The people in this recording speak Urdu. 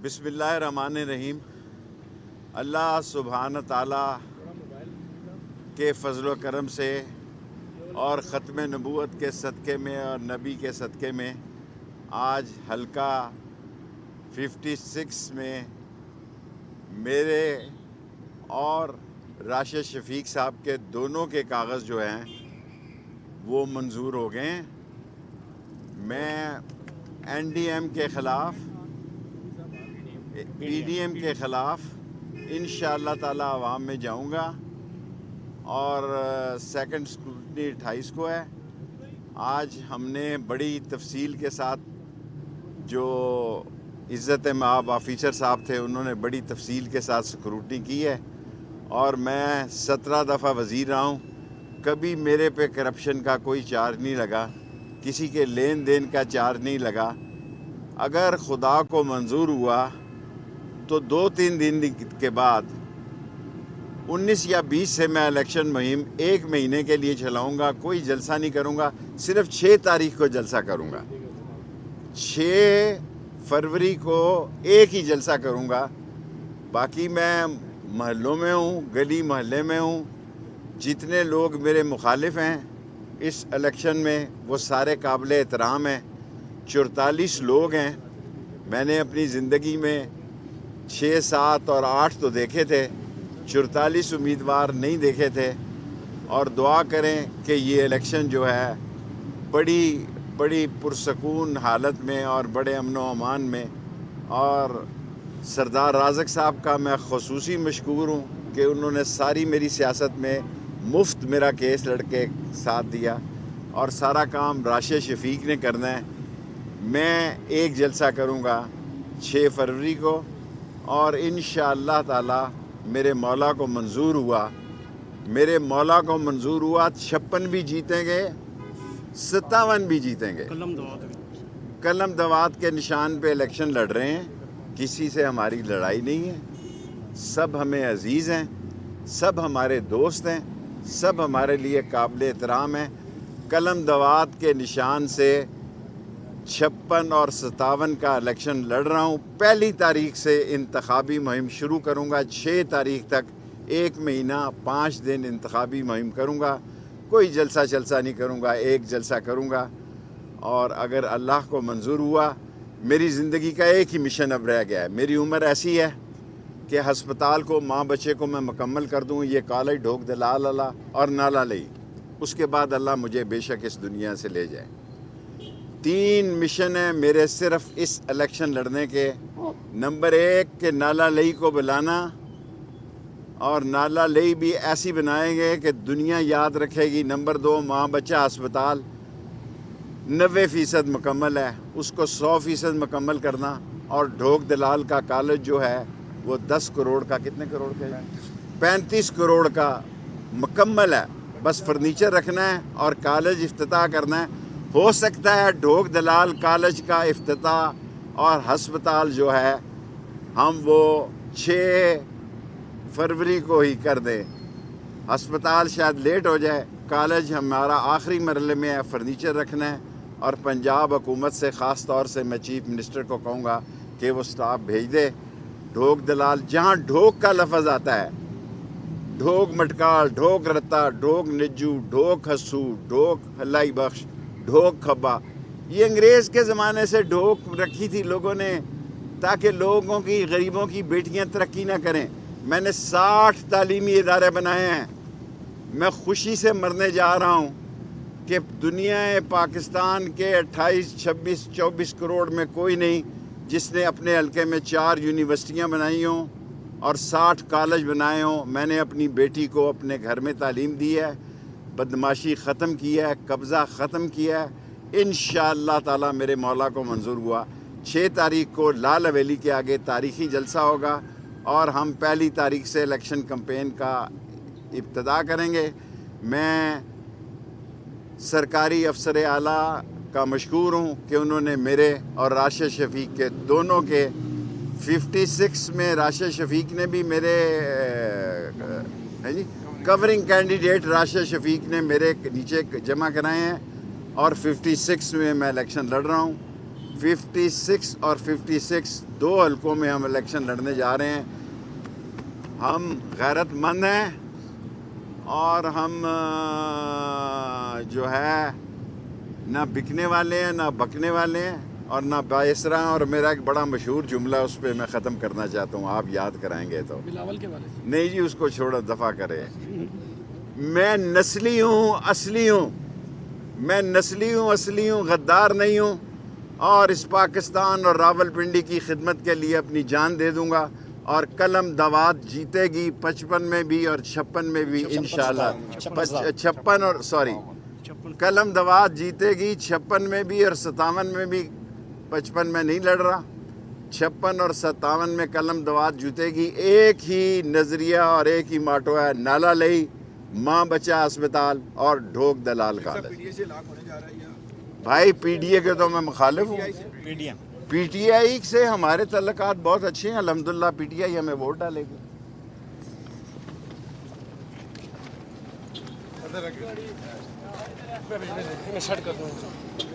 بسم اللہ الرحمن الرحیم۔ اللہ سبحانہ تعالیٰ کے فضل و کرم سے اور ختم نبوت کے صدقے میں اور نبی کے صدقے میں آج حلقہ 56 میں میرے اور راشد شفیق صاحب کے دونوں کے کاغذ جو ہیں وہ منظور ہو گئے ہیں۔ میں این ڈی ایم کے خلاف، پی ڈی ایم کے خلاف انشاءاللہ تعالیٰ عوام میں جاؤں گا اور سیکنڈ اسکروٹنی 28 کو ہے۔ آج ہم نے بڑی تفصیل کے ساتھ، جو عزت مآب آفیسر صاحب تھے انہوں نے بڑی تفصیل کے ساتھ اسکروٹنی کی ہے، اور میں 17 دفعہ وزیر رہا ہوں، کبھی میرے پہ کرپشن کا کوئی چارج نہیں لگا، کسی کے لین دین کا چارج نہیں لگا۔ اگر خدا کو منظور ہوا تو 2-3 دن کے بعد 19 یا 20 سے میں الیکشن مہم 1 مہینے کے لیے چلاؤں گا۔ کوئی جلسہ نہیں کروں گا، صرف 6 تاریخ کو جلسہ کروں گا۔ 6 فروری کو ایک ہی جلسہ کروں گا۔ باقی میں محلوں میں ہوں، گلی محلے میں ہوں، جتنے لوگ میرے مخالف ہیں اس الیکشن میں وہ سارے قابل احترام ہیں۔ 44 لوگ ہیں، میں نے اپنی زندگی میں 6، 7 اور 8 تو دیکھے تھے، 44 امیدوار نہیں دیکھے تھے۔ اور دعا کریں کہ یہ الیکشن جو ہے بڑی پرسکون حالت میں اور بڑے امن و امان میں، اور سردار رازق صاحب کا میں خصوصی مشکور ہوں کہ انہوں نے ساری میری سیاست میں مفت میرا کیس لڑ کے ساتھ دیا، اور سارا کام راشد شفیق نے کرنا ہے۔ میں ایک جلسہ کروں گا 6 فروری کو، اور انشاءاللہ تعالی میرے مولا کو منظور ہوا 56 بھی جیتیں گے، 57 بھی جیتیں گے۔ قلم دوات کے نشان پہ الیکشن لڑ رہے ہیں، کسی سے ہماری لڑائی نہیں ہے، سب ہمیں عزیز ہیں، سب ہمارے دوست ہیں، سب ہمارے لیے قابل احترام ہیں۔ قلم دوات کے نشان سے 56 اور 57 کا الیکشن لڑ رہا ہوں۔ 1 تاریخ سے انتخابی مہم شروع کروں گا، 6 تاریخ تک 1 مہینہ 5 دن انتخابی مہم کروں گا۔ کوئی جلسہ نہیں کروں گا، ایک جلسہ کروں گا۔ اور اگر اللہ کو منظور ہوا، میری زندگی کا ایک ہی مشن اب رہ گیا ہے۔ میری عمر ایسی ہے کہ ہسپتال کو، ماں بچے کو میں مکمل کر دوں، یہ کالج ڈھوک دلال اللہ اور نالا لئی، اس کے بعد اللہ مجھے بے شک اس دنیا سے لے جائے۔ 3 مشن ہیں میرے صرف اس الیکشن لڑنے کے۔ نمبر 1 کہ نالا لئی کو بلانا، اور نالا لئی بھی ایسی بنائیں گے کہ دنیا یاد رکھے گی۔ نمبر 2 ماں بچہ ہسپتال 90% مکمل ہے، اس کو 100% مکمل کرنا۔ اور ڈھوک دلال کا کالج جو ہے وہ 10 کروڑ کا، کتنے کروڑ کا ہے؟ 35 کروڑ کا مکمل ہے، بس فرنیچر رکھنا ہے اور کالج افتتاح کرنا ہے۔ ہو سکتا ہے ڈھوک دلال کالج کا افتتاح اور ہسپتال جو ہے ہم وہ 6 فروری کو ہی کر دیں۔ ہسپتال شاید لیٹ ہو جائے، کالج ہمارا آخری مرحلے میں ہے، فرنیچر رکھنا ہے۔ اور پنجاب حکومت سے خاص طور سے میں چیف منسٹر کو کہوں گا کہ وہ سٹاف بھیج دے۔ ڈھوک دلال جہاں ڈھوک کا لفظ آتا ہے، ڈھوک مٹکال، ڈھوک رتا، ڈھوک نجو، ڈھوک ہسو، ڈھوک ہلائی بخش، ڈھوک کھبا، یہ انگریز کے زمانے سے ڈھوک رکھی تھی لوگوں نے تاکہ لوگوں کی، غریبوں کی بیٹیاں ترقی نہ کریں۔ میں نے 60 تعلیمی ادارے بنائے ہیں۔ میں خوشی سے مرنے جا رہا ہوں کہ دنیا پاکستان کے 28، 26، 24 کروڑ میں کوئی نہیں جس نے اپنے حلقے میں 4 یونیورسٹیاں بنائی ہوں اور 60 کالج بنائے ہوں۔ میں نے اپنی بیٹی کو اپنے گھر میں تعلیم دی ہے، بدماشی ختم کی ہے، قبضہ ختم کیا ہے۔ انشاءاللہ تعالی میرے مولا کو منظور ہوا 6 تاریخ کو لال حویلی کے آگے تاریخی جلسہ ہوگا، اور ہم 1 تاریخ سے الیکشن کمپین کا ابتدا کریں گے۔ میں سرکاری افسر اعلیٰ کا مشکور ہوں کہ انہوں نے میرے اور راشد شفیق کے دونوں کے 56 میں راشد شفیق نے بھی میرے کورنگ کینڈیڈیٹ راشد شفیق نے میرے نیچے جمع کرائے ہیں، اور 56 میں میں الیکشن لڑ رہا ہوں۔ 56 اور 56 2 حلقوں میں ہم الیکشن لڑنے جا رہے ہیں. ہم غیرت مند ہیں اور ہم جو ہے نہ بکنے والے ہیں نہ بکنے والے ہیں اور نہ باعثرا ہیں. اور میرا ایک بڑا مشہور جملہ اس پہ میں ختم کرنا چاہتا ہوں, آپ یاد کرائیں گے تو. بلاول کے والے سے. نہیں جی, اس کو چھوڑو, دفع کرے. میں نسلی ہوں, اصلی ہوں. میں نسلی ہوں, اصلی ہوں, غدار نہیں ہوں, اور اس پاکستان اور راول پنڈی کی خدمت کے لیے اپنی جان دے دوں گا. اور قلم دوات جیتے گی 55 میں بھی اور 56 میں بھی انشاءاللہ. 56 اور سوری, قلم دوات جیتے گی 56 میں بھی اور 57 میں بھی. 55 میں نہیں لڑ رہا, 56 اور 57 میں قلم دوات جیتے گی. ایک ہی نظریہ اور ایک ہی ماٹو ہے, نالا لئی, ماں بچہ اسپتال اور ڈھوک دلال کالج. بھائی پی ڈی اے کے تو میں مخالف ہوں. پی ٹی آئی سے ہمارے تعلقات بہت اچھے ہیں الحمدللہ. پی ٹی آئی ہمیں ووٹ ڈالے گی. میں سیٹ کر دوں.